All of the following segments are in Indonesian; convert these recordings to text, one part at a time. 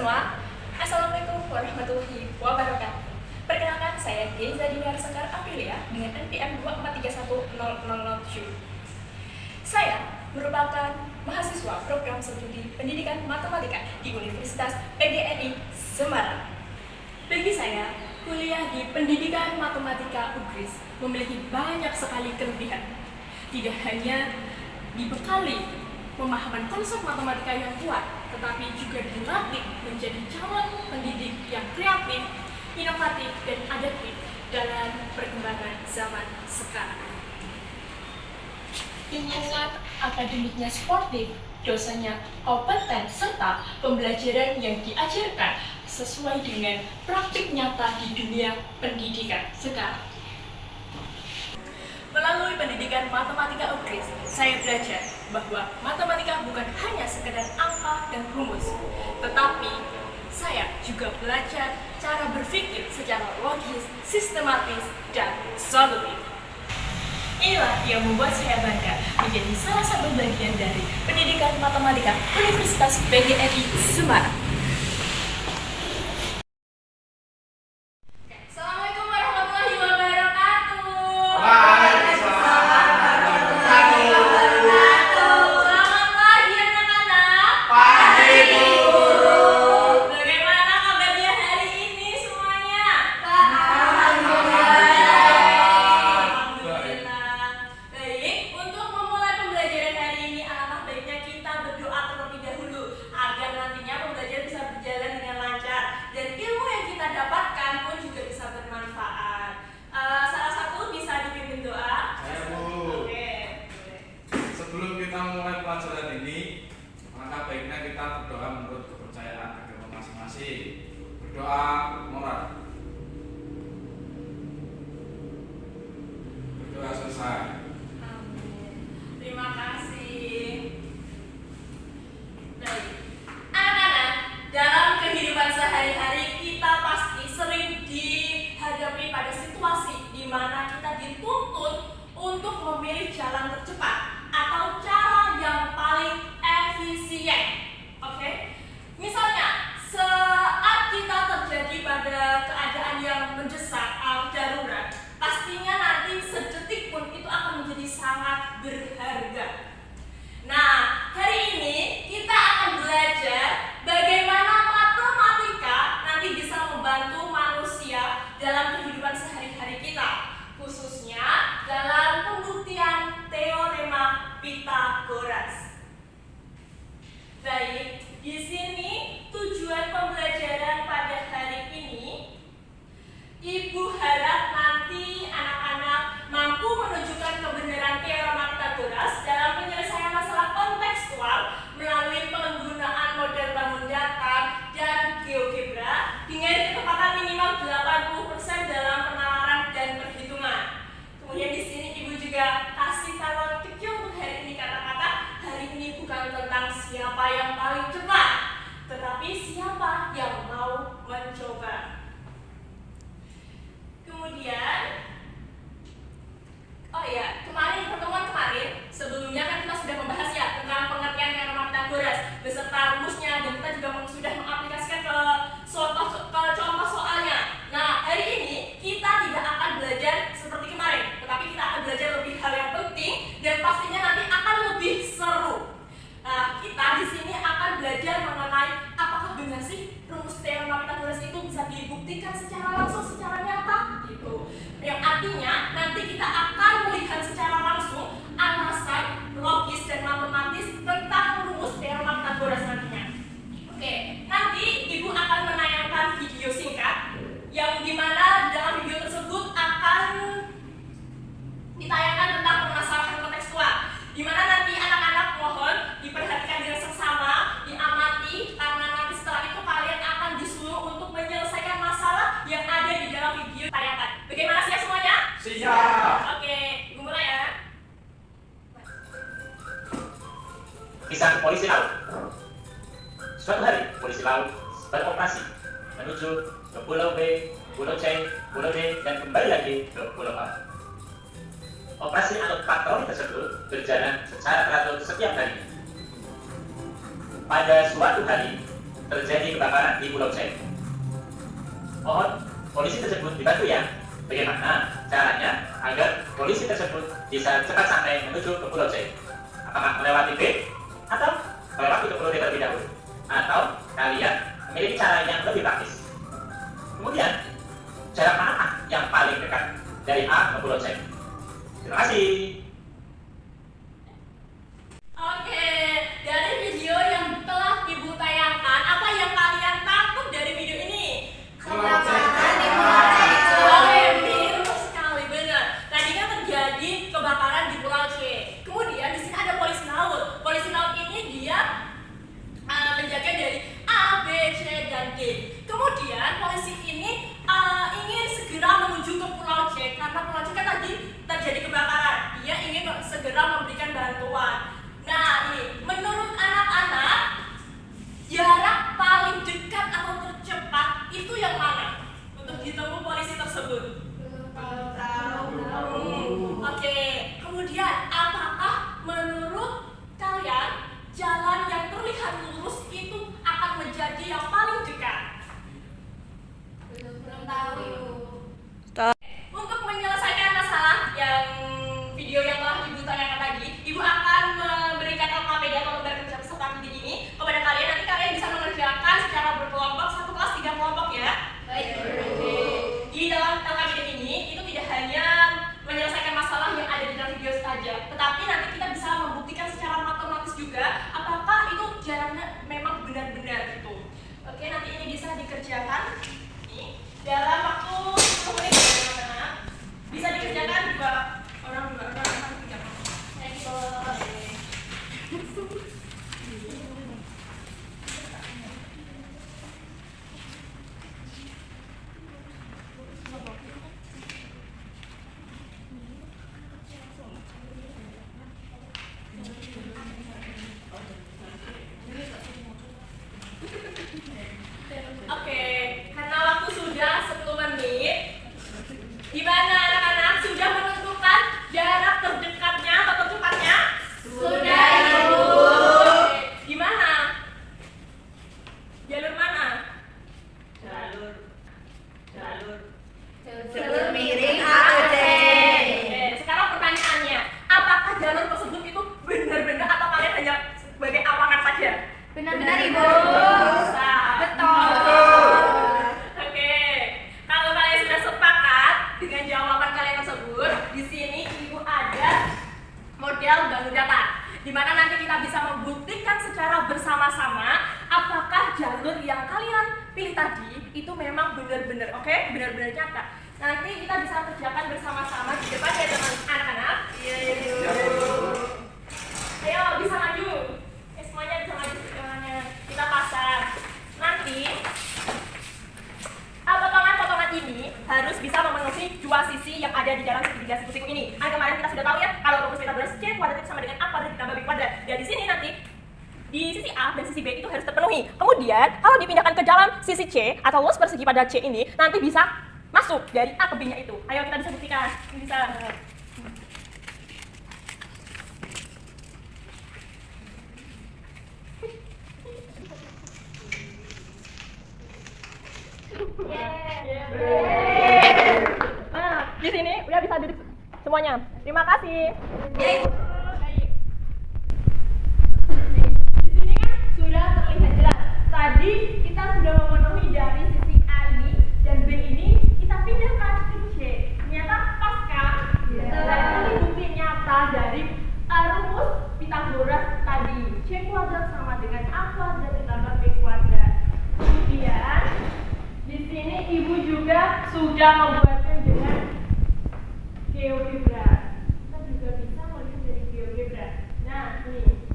semua, Assalamualaikum warahmatullahi wabarakatuh. Perkenalkan, saya Geza Diniar Sekar Aprilia dengan NPM 2431007. Saya merupakan mahasiswa program studi pendidikan matematika di Universitas PGRI Semarang. Bagi saya, kuliah di pendidikan matematika UGRIS memiliki banyak sekali kelebihan. Tidak hanya dibekali pemahaman konsep matematika yang kuat, tetapi juga dilatih menjadi calon pendidik yang kreatif, inovatif, dan adaptif dalam perkembangan zaman sekarang. Lingkungan akademiknya sportif, dosennya kompeten, serta pembelajaran yang diajarkan sesuai dengan praktik nyata di dunia pendidikan sekarang. Melalui pendidikan matematika UGRIS, saya belajar bahwa matematika bukan hanya sekedar angka dan rumus, tetapi saya juga belajar cara berpikir secara logis, sistematis, dan solutif. Inilah yang membuat saya bangga menjadi salah satu bagian dari pendidikan matematika Universitas PGRI Semarang. Assalamualaikum warahmatullahi wabarakatuh. Pelajaran ini, maka baiknya kita berdoa menurut kepercayaan agama masing-masing. Berdoa moral. Berdoa selesai. Amin. Terima kasih. Baik, anak-anak, dalam kehidupan sehari-hari kita pasti sering dihadapi pada situasi di mana kita dituntut untuk memilih jalan tercepat atau cara yang paling efisien. Oke? Misalnya, saat kita terjadi pada keadaan yang mendesak atau darurat, pastinya nanti sedetik pun itu akan menjadi sangat berharga. Nah, hari ini kita akan belajar bagaimana matematika nanti bisa membantu manusia dalam kehidupan sehari-hari kita, khususnya dalam pembuktian teorema Pythagoras. Baik, di sini tujuan pembelajaran pada hari ini, Ibu harap nanti anak-anak mampu menunjukkan kebenaran teorema Pythagoras dalam penyelesaian masalah kontekstual melalui penggunaan model bangun datar dan GeoGebra dengan ketepatan minimal 80% dalam penalaran dan perhitungan. Kemudian di sini Ibu juga kasih taruhan kecil untuk hari ini, kata-kata hari ini bukan tentang siapa yang paling cepat, tetapi siapa yang mau mencoba. Kemudian, oh ya, pertemuan kemarin, sebelumnya kan kita sudah membahas ya tentang pengertian teorema Pythagoras beserta rumusnya, dan kita juga sudah mengaplikasikan ke contoh soalnya. Nah, hari ini kita tidak akan belajar seperti kemarin, tetapi kita akan belajar lebih hal yang penting dan pastinya nanti akan lebih seru. Nah, kita di sini akan belajar mengenai apakah benar sih rumus teorema Pythagoras itu bisa dibuktikan secara langsung, secara nyata gitu. Yang artinya nanti kita akan melihat secara langsung alasan logis dan matematis tentang rumus teorema Pythagoras nantinya. Oke, nanti Ibu akan menayangkan video singkat yang dimana dalam video tersebut akan ditayangkan tentang permasalahan kontekstual, dimana nanti anak-anak mohon diperhatikan dengan seksama, diamati, karena nanti setelah itu kalian akan disuruh untuk menyelesaikan masalah yang ada di dalam video tayangan. Bagaimana, siap semuanya? Siap. Oke, Ibu mulai ya. Kisah polisi laut. Suatu hari, polisi laut beroperasi menuju ke Pulau B, Pulau C, Pulau D, dan kembali lagi ke Pulau A. Operasi atau patroli tersebut berjalan secara teratur setiap hari. Pada suatu hari, terjadi kebakaran di Pulau C. Mohon polisi tersebut dibantu ya. Bagaimana caranya agar polisi tersebut bisa cepat sampai menuju ke Pulau C? Apakah melewati B atau melewati ke Pulau D terlebih dahulu? Atau kalian memiliki cara yang lebih praktis? Kemudian, jarak mana yang paling dekat dari A ke Pulau C? Terima kasih. Oke, dari video yang telah Ibu tayangkan, apa yang kalian takut dari video ini? Kebakaran di Pulau C. Oke, benar sekali, benar. Tadi kan terjadi kebakaran di Pulau C. Kemudian di sini ada polisi laut. Polisi laut ini dia menjaga dari A, B, C, dan D. Kemudian polisi ini ingin segera menuju ke Pulau C karena Pulau C kan tadi terjadi kebakaran. Dia ingin segera memberikan bantuan. Nah, ini menurut anak-anak jarak paling dekat atau tercepat itu yang mana untuk ditemui polisi tersebut? Oke, kemudian apakah menurut kalian jalan yang terlihat lurus itu akan menjadi yang paling dekat? Belum tahu Ibu. Untuk menyelesaikan masalah yang video yang telah Ibu tanyakan tadi, Ibu akan memberikan LKPD atau lembar kerja peserta didik ini kepada kalian. Nanti kalian bisa mengerjakan secara berkelompok, satu kelas 3 kelompok ya. Baik. Oke. Di dalam LKPD ini itu tidak hanya menyelesaikan masalah yang ada di dalam video saja, tetapi nanti kita bisa membuktikan secara matematis juga apakah itu jaraknya memang benar-benar gitu. Oke, nanti ini bisa dikerjakan ini dalam waktu 10 menit ya teman-teman. Bisa dikerjakan juga orang 3. Thank you. Oke, karena waktu sudah 10 menit. Gimana anak-anak? Sudah menentukan jarak terdekatnya atau tercepatnya? Sudah, Ibu. Oke, gimana? Jalur mana? Jalur miring atau C? Oke, sekarang pertanyaannya, apakah jalur tersebut itu benar-benar atau kalian hanya sebagai awangan saja? Benar-benar Ibu. Betul. Oke, kalau kalian sudah sepakat dengan jawaban kalian tersebut, di sini Ibu ada model bangun datar, di mana nanti kita bisa membuktikan secara bersama-sama apakah jalur yang kalian pilih tadi itu memang benar-benar, oke, benar-benar nyata. Nanti kita bisa kerjakan bersama-sama di depan ya teman anak-anak. Iya. Ayo bisa maju. Semuanya bisa maju semuanya. Kita pasang. Nanti potongan-potongan ini harus bisa memenuhi dua sisi yang ada di dalam segitiga siku-siku ini. Kemarin kita sudah tahu ya, kalau rumus Pythagoras C kuadrat itu sama dengan A kuadrat ditambah B kuadrat. Dan di sini nanti di sisi A dan sisi B itu harus terpenuhi. Kemudian kalau dipindahkan ke dalam sisi C atau lurus persegi pada C ini nanti bisa masuk dari A ke B-nya itu. Ayo kita bisa buktikan. Bisa. Nah, di sini udah bisa duduk semuanya. Terima kasih. Baik. Di sini kan sudah terlihat jelas. Tadi kita sudah memenuhi dari sisi A ini dan B ini, kita pindahkan ke C. Ternyata pas kan? Dan ini bukti nyata dari rumus Pythagoras tadi. C kuadrat sama dengan A kuadrat ditambah B kuadrat. Kemudian di sini Ibu juga sudah membuatnya dengan GeoGebra. Kita juga bisa melihat dari GeoGebra. Nah, ini.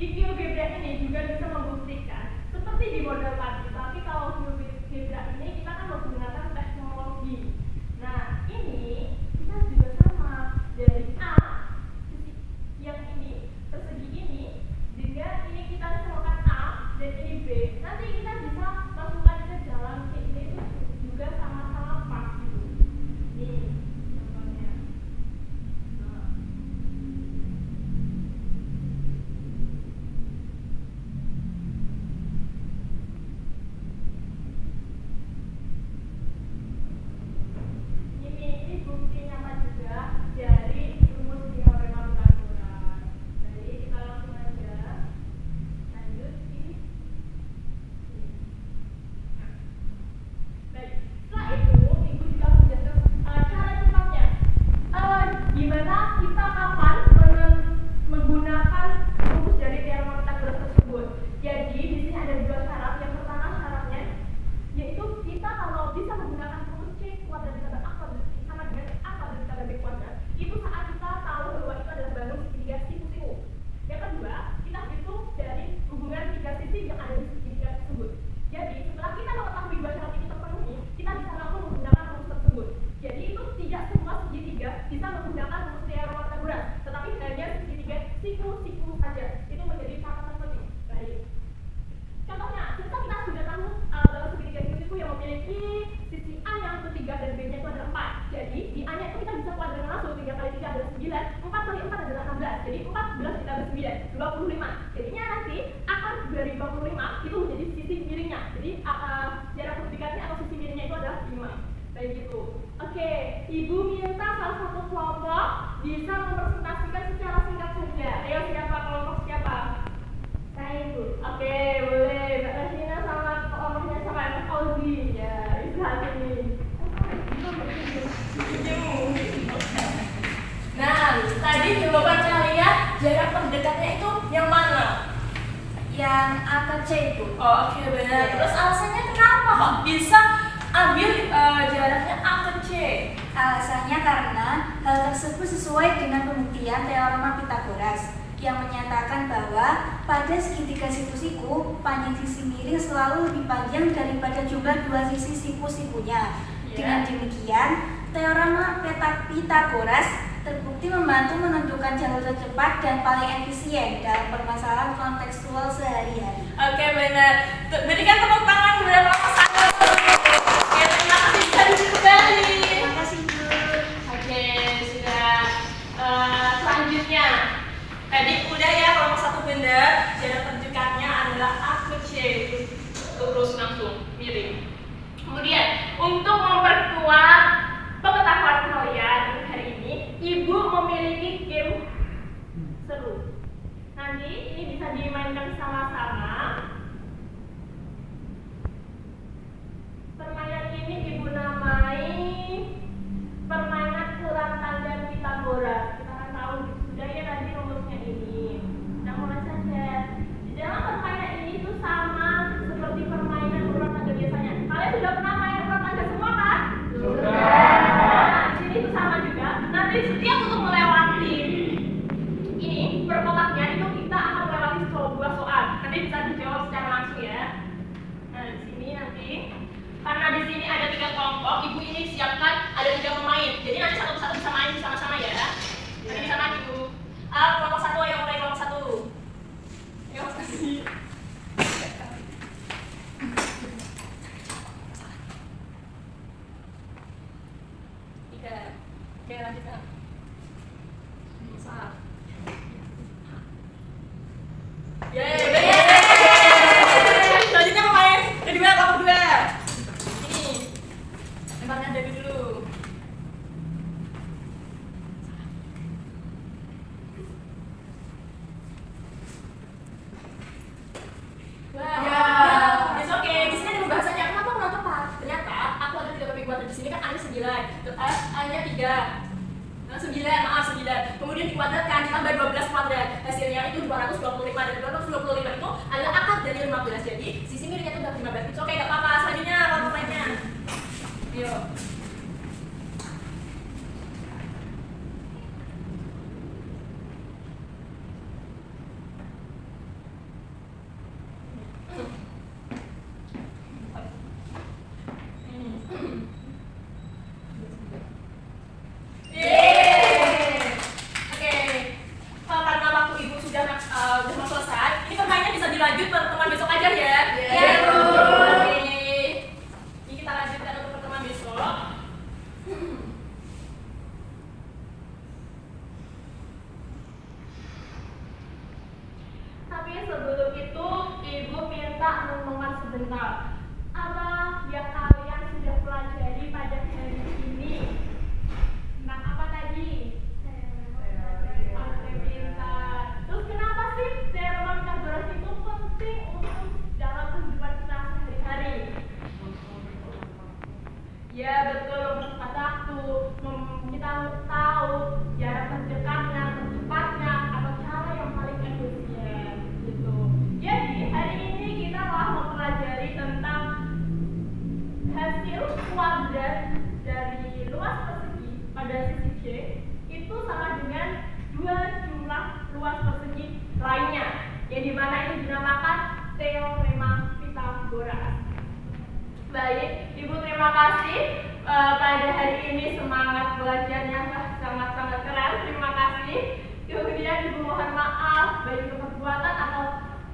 Di GeoGebra ini juga bisa membuktikan seperti di model tadi, tapi kalau GeoGebra ini kita kan menggunakan teknologi. Nah, ini kita juga sama dari A yang ini persegi ini dengan ini kita samakan A dan ini B. Nanti kita bisa masukkan ke dalam C ini juga sama-sama 9, 25. Jadinya nanti akar dari 25 itu menjadi sisi miringnya. Jadi jarak terdekatnya atau sisi miringnya itu adalah 5. Kayak gitu. Oke, Ibu minta salah satu kelompok bisa mempresentasikan secara singkat saja. Ayo, siapa kelompok siapa? Saya Ibu. Oke, boleh. Mbak Rasina sama kelompoknya sama Mas Audi. Ya, itu hati ini. Nah, tadi jawaban kalian jarak terdekatnya itu yang mana? Yang A ke C Ibu. Oh, oke, benar. Terus alasannya kenapa kok bisa ambil jaraknya A ke C? Alasannya karena hal tersebut sesuai dengan pembuktian teorema Pythagoras yang menyatakan bahwa pada segitiga siku-siku, panjang sisi miring selalu lebih panjang daripada jumlah dua sisi siku-sikunya. Dengan demikian, teorema Pythagoras terbukti membantu menentukan jalur tercepat dan paling efisien dalam permasalahan kontekstual sehari-hari. Oke, benar. Berikan tepuk tangan kepada kelompok 1. Oke, terima kasih, bisa duduk kembali. Terima kasih Bu. Oke, sudah. Selanjutnya, tadi udah ya kelompok 1 benar. Jarak terdekatnya adalah A ke C. Terus langsung miring. Kemudian, untuk memperkuat pengetahuan kalian hari ini, Ibu memiliki game seru. Nanti ini bisa dimainkan sama-sama. Permainan ini Ibu namai permainan kurang tanda Pythagoras. Kita akan tahu sudah ya tadi rumusnya ini. Kita mulai saja. Di dalam permainan ini tuh sama seperti permainan urat tanda biasanya. Kalian sudah pernah main urat tanda semua kan? Nah, di sini tuh sama juga. Nanti setiap untuk melewati ini per kotaknya itu kita akan melewati sebuah soal. Nanti bisa dijawab secara langsung ya. Nah, di sini nanti karena di sini ada 3 kelompok, Ibu ini siapkan ada 3 pemain. Jadi nanti satu persatu bisa main bersama-sama ya. Nanti bisa maju. Kelompok 1 yang mulai kelompok 1. Ya, makasih. Oke, lanjutkan. Saat. Selanjutnya pemain kedua kelompok 2. Ini lemparnya dari dulu. Wah, it's okay. Di sini ada pembahasannya. Kenapa tepat? Ternyata aku ada 3 kaki kuadrat di sini kan A-nya 9, terus A-nya 3. 9. Kemudian dikuadratkan ditambah 12 kuadrat. Hasilnya itu 225 dan 225 itu adalah akar dari 15. Jadi sisi miringnya itu udah 15. It's okay, enggak apa-apa. Selanjutnya kelompok lainnya. Ayo. Karena waktu Ibu sudah mau selesai, ini permainannya bisa dilanjut pertemuan besok aja ya. Iya, Bu. Oke. Ini kita lanjutkan untuk pertemuan besok. Tapi sebelum itu, Ibu minta renungan sebentar. Apa yang kalian sudah pelajari pada hari ini? Tentang apa tadi? Oke, pintar. Terus kenapa sih teorema Pythagoras itu penting untuk dalam kehidupan kita sehari-hari? Ya betul, mempersingkat waktu. Kita tahu jarak terdekatnya, tercepatnya, atau cara yang paling efisien. Gitu. Jadi hari ini kita telah mempelajari tentang hasil kuadrat dari luas persegi pada sisi C itu sama dengan 2 jumlah luas persegi lainnya, yang dimana ini dinamakan teorema Pythagoras. Baik, Ibu terima kasih pada hari ini semangat belajarnya sangat-sangat keren. Terima kasih. Kemudian Ibu mohon maaf baik itu perbuatan atau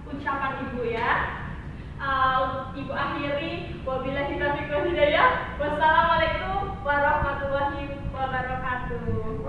ucapan Ibu ya. Ibu akhiri, wabillahi taufiq wal hidayah. Wassalamualaikum warahmatullahi wabarakatuh.